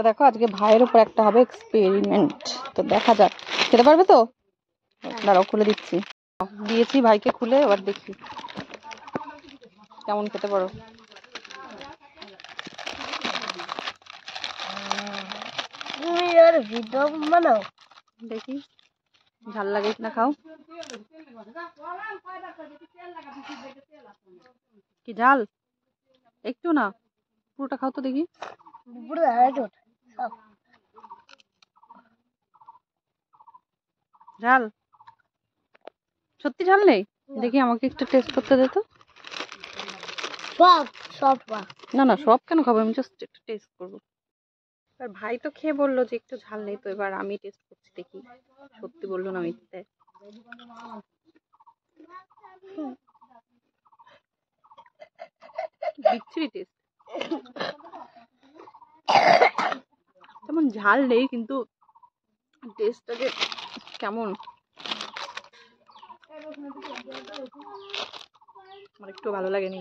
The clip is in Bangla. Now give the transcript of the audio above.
তো দেখো আজকে ভাইয়ের উপর একটা হবে এক্সপেরিমেন্ট, তো দেখা যাক খেতে পারবে তো। দাঁড়াও খুলে দিচ্ছি, দিয়েছি ভাইকে খুলে, এবার দেখি কেমন খেতে পারো। দেখি ঝাল লাগে কিনা, খাও। কি ঝাল? একটু না, পুরোটা খাও তো দেখি। ঝাল? সত্যি ঝাল নেই? দেখি আমাকে একটু টেস্ট করতে দে তো। না না, সব কেন খাবো, আমি জাস্ট একটু টেস্ট করবো। আর ভাই তো খেয়ে বললো যে একটু ঝাল নেই, তো এবার আমি টেস্ট করছি, দেখি সত্যি বললো না মিথ্যে। বিচ্ছিরি টেস্ট, তেমন ঝাল নেই কিন্তু টেস্টটা যে কেমন আমার একটু ভালো লাগেনি।